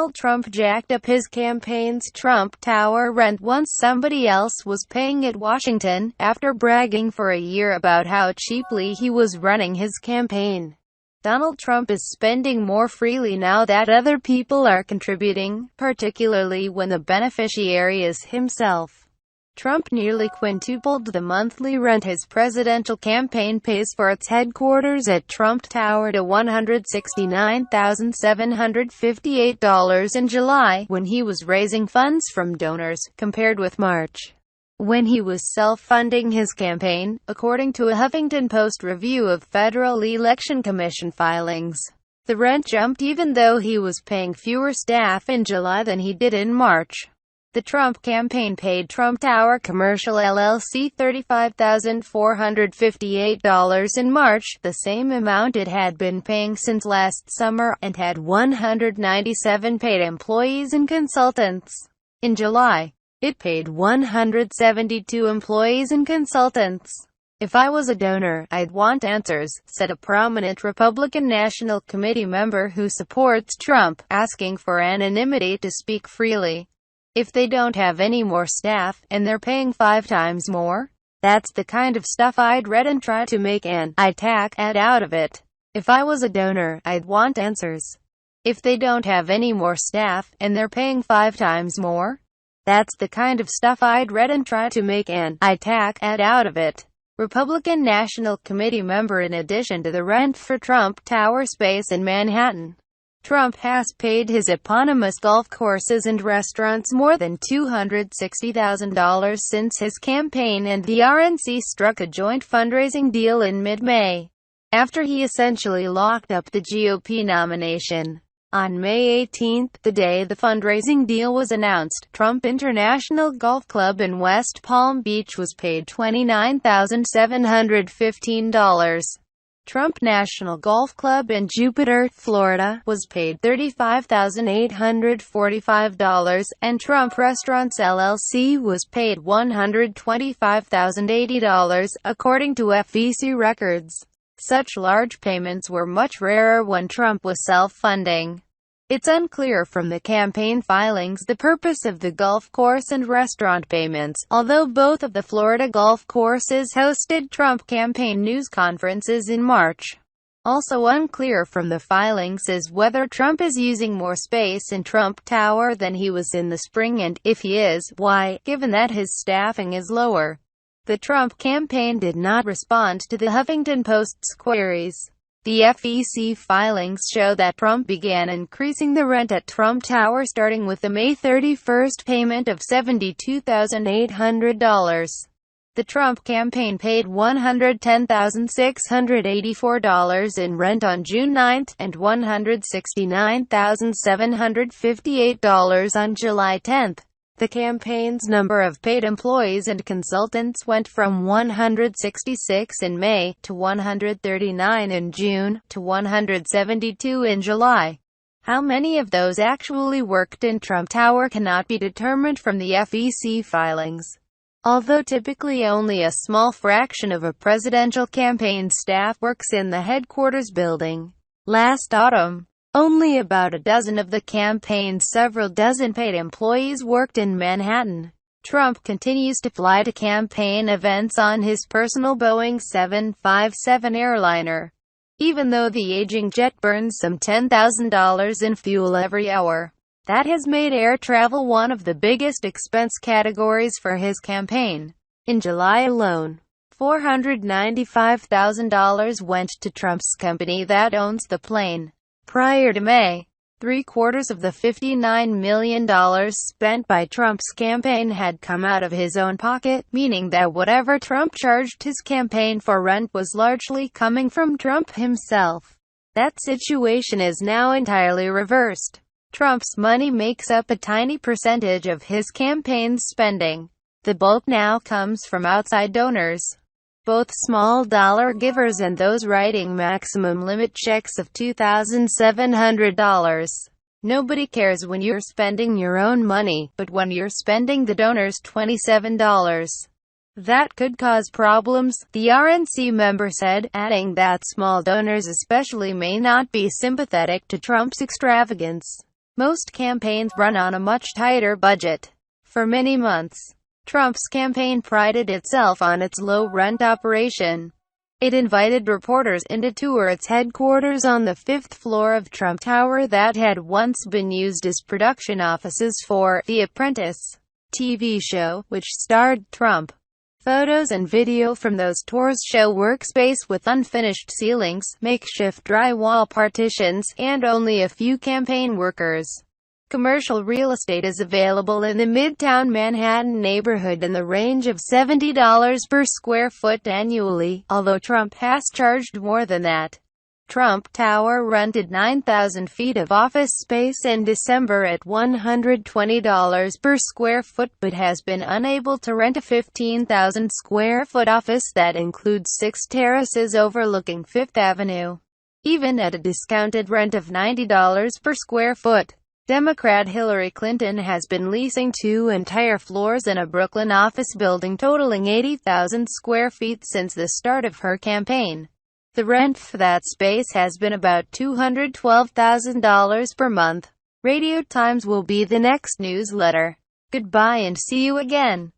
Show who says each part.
Speaker 1: Donald Trump jacked up his campaign's Trump Tower rent once somebody else was paying it. Washington, after bragging for a year about how cheaply he was running his campaign. Donald Trump is spending more freely now that other people are contributing, particularly when the beneficiary is himself. Trump nearly quintupled the monthly rent his presidential campaign pays for its headquarters at Trump Tower to $169,758 in July, when he was raising funds from donors, compared with March, when he was self-funding his campaign, according to a Huffington Post review of Federal Election Commission filings. The rent jumped even though he was paying fewer staff in July than he did in March. The Trump campaign paid Trump Tower Commercial LLC $35,458 in March, the same amount it had been paying since last summer, and had 197 paid employees and consultants. In July, it paid 172 employees and consultants. "If I was a donor, I'd want answers," said a prominent Republican National Committee member who supports Trump, asking for anonymity to speak freely. "If they don't have any more staff, and they're paying 5 times more, that's the kind of stuff I'd read and try to make an attack ad out of it. If I was a donor, I'd want answers. If they don't have any more staff, and they're paying 5 times more, that's the kind of stuff I'd read and try to make an attack ad out of it." Republican National Committee member. In addition to the rent for Trump Tower space in Manhattan, Trump has paid his eponymous golf courses and restaurants more than $260,000 since his campaign and the RNC struck a joint fundraising deal in mid-May, after he essentially locked up the GOP nomination. On May 18, the day the fundraising deal was announced, Trump International Golf Club in West Palm Beach was paid $29,715. Trump National Golf Club in Jupiter, Florida, was paid $35,845, and Trump Restaurants LLC was paid $125,080, according to FEC records. Such large payments were much rarer when Trump was self-funding. It's unclear from the campaign filings the purpose of the golf course and restaurant payments, although both of the Florida golf courses hosted Trump campaign news conferences in March. Also unclear from the filings is whether Trump is using more space in Trump Tower than he was in the spring, and, if he is, why, given that his staffing is lower. The Trump campaign did not respond to the Huffington Post's queries. The FEC filings show that Trump began increasing the rent at Trump Tower starting with the May 31 payment of $72,800. The Trump campaign paid $110,684 in rent on June 9 and $169,758 on July 10. The campaign's number of paid employees and consultants went from 166 in May, to 139 in June, to 172 in July. How many of those actually worked in Trump Tower cannot be determined from the FEC filings. Although typically only a small fraction of a presidential campaign staff works in the headquarters building. Last autumn, only about a dozen of the campaign's several dozen paid employees worked in Manhattan. Trump continues to fly to campaign events on his personal Boeing 757 airliner, even though the aging jet burns some $10,000 in fuel every hour. That has made air travel one of the biggest expense categories for his campaign. In July alone, $495,000 went to Trump's company that owns the plane. Prior to May, 3/4 of the $59 million spent by Trump's campaign had come out of his own pocket, meaning that whatever Trump charged his campaign for rent was largely coming from Trump himself. That situation is now entirely reversed. Trump's money makes up a tiny percentage of his campaign's spending. The bulk now comes from outside donors, both small-dollar givers and those writing maximum limit checks of $2,700. Nobody cares when you're spending your own money, but when you're spending the donor's $27. That could cause problems, the RNC member said, adding that small donors especially may not be sympathetic to Trump's extravagance. Most campaigns run on a much tighter budget. For many months, Trump's campaign prided itself on its low-rent operation. It invited reporters in to tour its headquarters on the 5th floor of Trump Tower that had once been used as production offices for The Apprentice TV show, which starred Trump. Photos and video from those tours show workspace with unfinished ceilings, makeshift drywall partitions, and only a few campaign workers. Commercial real estate is available in the Midtown Manhattan neighborhood in the range of $70 per square foot annually, although Trump has charged more than that. Trump Tower rented 9,000 feet of office space in December at $120 per square foot but has been unable to rent a 15,000 square foot office that includes 6 terraces overlooking Fifth Avenue, even at a discounted rent of $90 per square foot. Democrat Hillary Clinton has been leasing 2 entire floors in a Brooklyn office building totaling 80,000 square feet since the start of her campaign. The rent for that space has been about $212,000 per month. Radio Times will be the next newsletter. Goodbye and see you again.